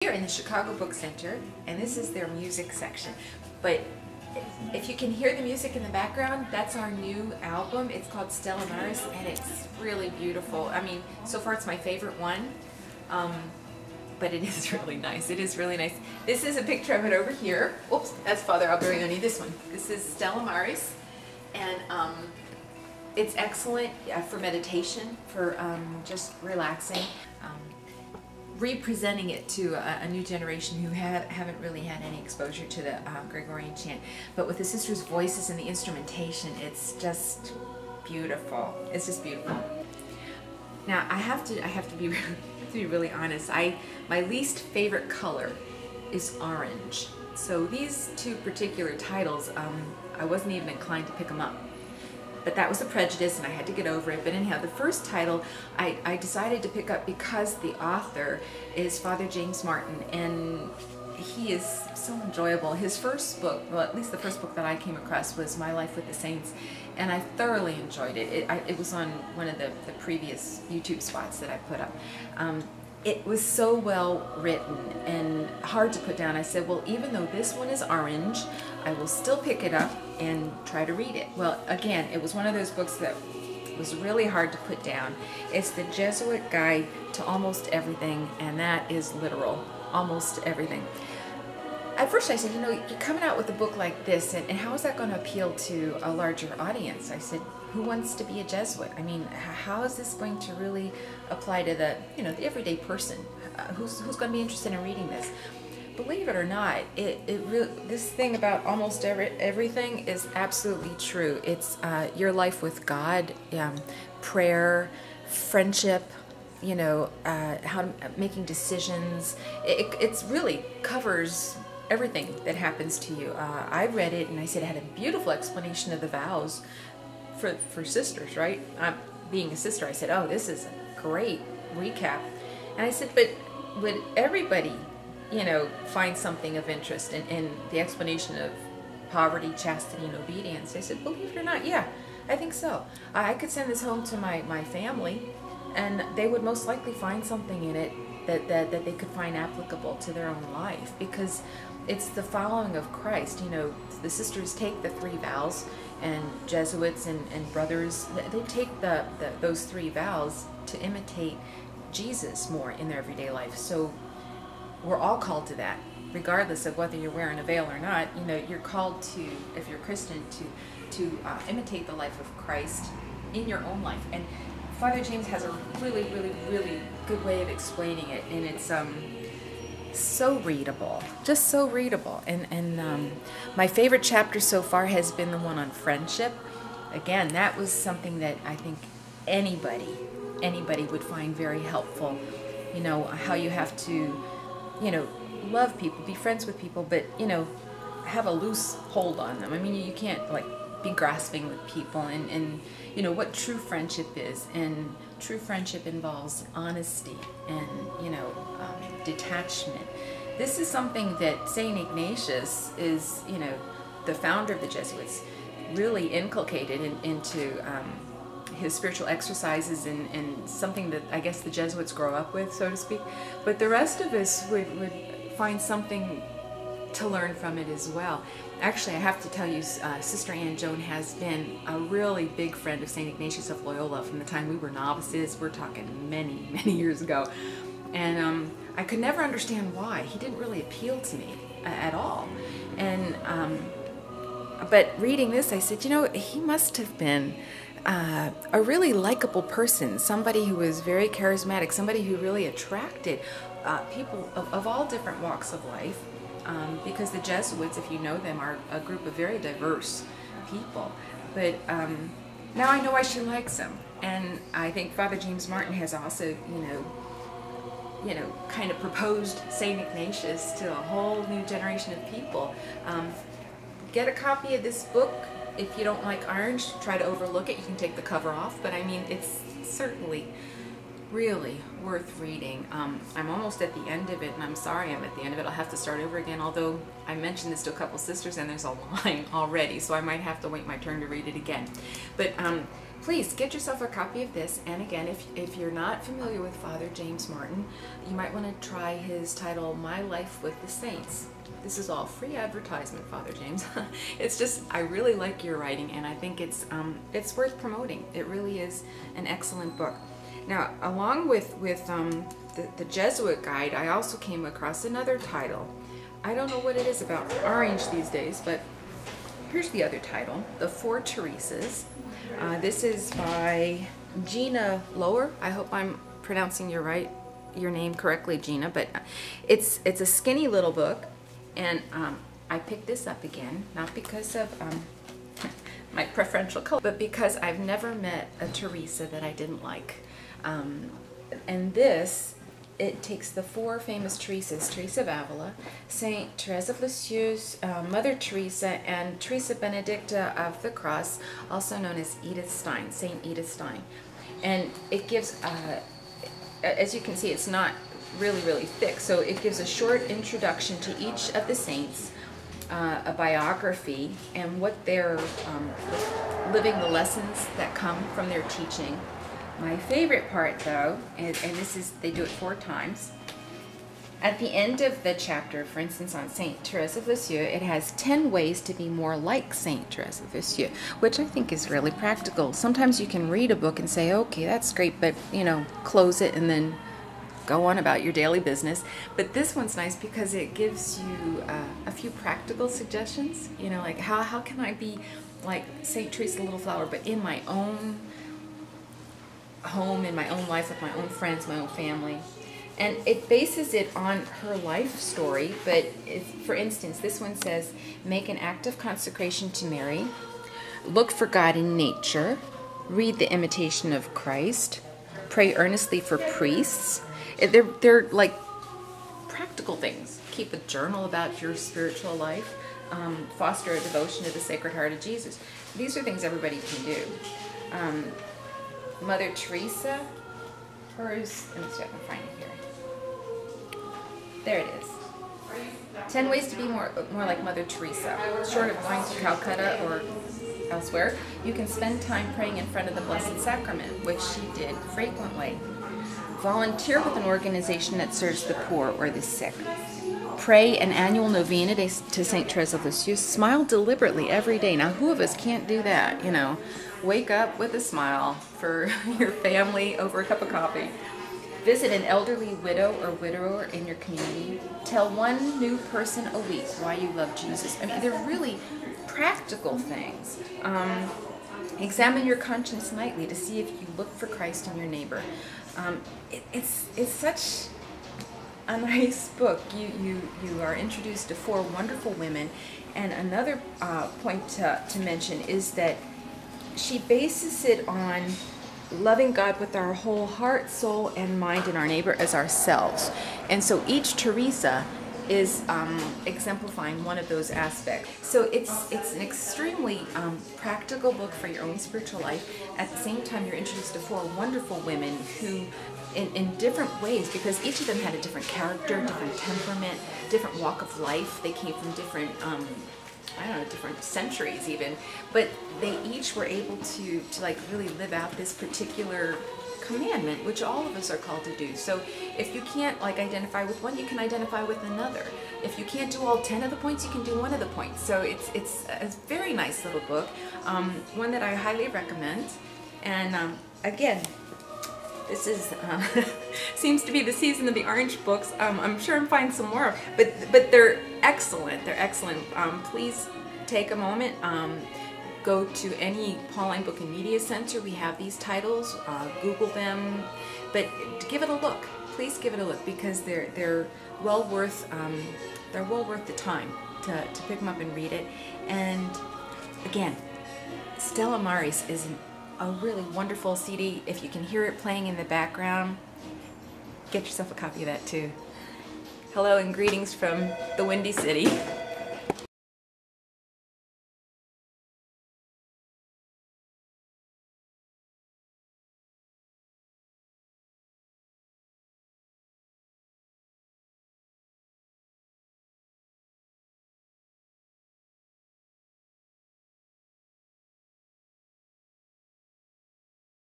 Here in the Chicago Book Center, and this is their music section. But if you can hear the music in the background, that's our new album. It's called Stella Maris, and it's really beautiful. I mean, so far it's my favorite one, but it is really nice. It is really nice. This is a picture of it over here. Oops, that's Father Alberione, this one. This is Stella Maris, and it's excellent for meditation, for just relaxing. Representing it to a new generation who haven't really had any exposure to the Gregorian chant. But with the sisters' voices and the instrumentation, it's just beautiful. It's just beautiful. Now I have to be really honest. My least favorite color is orange. So these two particular titles, I wasn't even inclined to pick them up. But that was a prejudice, and I had to get over it. But anyhow, the first title I decided to pick up because the author is Father James Martin, and he is so enjoyable. His first book, well, at least the first book that I came across, was My Life with the Saints, and I thoroughly enjoyed it. It was on one of the previous YouTube spots that I put up. It was so well written and hard to put down. I said, well, even though this one is orange, I will still pick it up and try to read it. Well, again, it was one of those books that was really hard to put down. It's the Jesuit Guide to Almost Everything, and that is literal, almost everything. At first I said, you know, you're coming out with a book like this, and how is that going to appeal to a larger audience? I said, who wants to be a Jesuit? I mean, how is this going to really apply to the, you know, the everyday person? Who's going to be interested in reading this? Believe it or not, this thing about almost everything is absolutely true. It's your life with God, prayer, friendship, you know, making decisions. It really covers everything that happens to you. I read it and I said it had a beautiful explanation of the vows for sisters, right? Being a sister, I said, oh, this is a great recap. And I said, but would everybody, you know, find something of interest in the explanation of poverty, chastity, and obedience? I said, believe it or not, yeah, I think so. I could send this home to my family, and they would most likely find something in it that they could find applicable to their own life, because it's the following of Christ. You know, the sisters take the 3 vows, and Jesuits and brothers, they take those 3 vows to imitate Jesus more in their everyday life. So we're all called to that, regardless of whether you're wearing a veil or not. You know, you're called to, if you're a Christian, to imitate the life of Christ in your own life. And Father James has a really, really, really good way of explaining it, and it's so readable, just so readable. And my favorite chapter so far has been the one on friendship. Again, that was something that I think anybody would find very helpful. You know, how you have to, you know, love people, be friends with people, but, you know, have a loose hold on them. I mean, you can't, like, be grasping with people, and you know, what true friendship is. And true friendship involves honesty and, you know, detachment. This is something that St. Ignatius is, you know, the founder of the Jesuits, really inculcated into his spiritual exercises, and something that I guess the Jesuits grow up with, so to speak. But the rest of us would find something to learn from it as well. Actually, I have to tell you, Sister Anne Joan has been a really big friend of St. Ignatius of Loyola from the time we were novices. We're talking many, many years ago. And I could never understand why. He didn't really appeal to me at all. And but reading this, I said, you know, he must have been a really likable person, somebody who was very charismatic, somebody who really attracted people of all different walks of life, because the Jesuits, if you know them, are a group of very diverse people. But now I know why she likes him, and I think Father James Martin has also, you know, kind of proposed St. Ignatius to a whole new generation of people. Get a copy of this book. If you don't like orange, try to overlook it. You can take the cover off, but I mean, it's certainly really worth reading. I'm almost at the end of it, and I'm sorry I'm at the end of it. I'll have to start over again, although I mentioned this to a couple sisters and there's a line already, so I might have to wait my turn to read it again. But please get yourself a copy of this. And again, if you're not familiar with Father James Martin, you might want to try his title, My Life with the Saints. This is all free advertisement, Father James. It's just, I really like your writing, and I think it's worth promoting. It really is an excellent book. Now, along with the Jesuit guide, I also came across another title. I don't know what it is about orange these days, but here's the other title, The Four Teresas. This is by Gina Lower. I hope I'm pronouncing your name correctly, Gina, but it's a skinny little book, and I picked this up again, not because of my preferential color, but because I've never met a Teresa that I didn't like. And this, it takes the four famous Teresas: Teresa of Avila, Saint Therese of Lisieux, Mother Teresa, and Teresa Benedicta of the Cross, also known as Edith Stein, Saint Edith Stein. And it gives, as you can see, it's not really thick, so it gives a short introduction to each of the saints, a biography, and what they're living, the lessons that come from their teaching. My favorite part, though, and this is, they do it 4 times. At the end of the chapter, for instance, on Saint Therese of Lisieux, it has 10 ways to be more like Saint Therese of Lisieux, which I think is really practical. Sometimes you can read a book and say, okay, that's great, but, you know, close it and then go on about your daily business. But this one's nice because it gives you a few practical suggestions. You know, like how can I be like Saint Teresa Little Flower, but in my own home, in my own life, with my own friends, my own family. And it bases it on her life story, but for instance, this one says, make an act of consecration to Mary, look for God in nature, read the Imitation of Christ, pray earnestly for priests. They're like practical things. Keep a journal about your spiritual life, foster a devotion to the Sacred Heart of Jesus. These are things everybody can do. Mother Teresa, hers, let me see if I can find it here. There it is. 10 ways to be more like Mother Teresa. Short of going to Calcutta or elsewhere, you can spend time praying in front of the Blessed Sacrament, which she did frequently. Volunteer with an organization that serves the poor or the sick. Pray an annual novena to St. Therese of Lisieux. Smile deliberately every day. Now, who of us can't do that, you know? Wake up with a smile for your family over a cup of coffee. Visit an elderly widow or widower in your community. Tell one new person a week why you love Jesus. I mean, they're really practical things. Examine your conscience nightly to see if you look for Christ in your neighbor. It's such a nice book. You are introduced to 4 wonderful women, and another point to mention is that she bases it on loving God with our whole heart, soul, and mind, and our neighbor as ourselves. And so each Teresa is exemplifying one of those aspects. So it's an extremely practical book for your own spiritual life. At the same time, you're introduced to 4 wonderful women who, in different ways, because each of them had a different character, different temperament, different walk of life. They came from different I don't know, different centuries even, but they each were able to like really live out this particular commandment, which all of us are called to do. So if you can't like identify with one, you can identify with another. If you can't do all 10 of the points, you can do one of the points. So it's a very nice little book, one that I highly recommend. And again, this is seems to be the season of the orange books. I'm sure I'm finding some more, but they're excellent. They're excellent. Please take a moment. Go to any Pauline Book and Media Center. We have these titles. Google them, but give it a look. Please give it a look because they're well worth the time to pick them up and read it. And again, Stella Maris is a really wonderful CD. If you can hear it playing in the background, get yourself a copy of that too. Hello and greetings from the Windy City.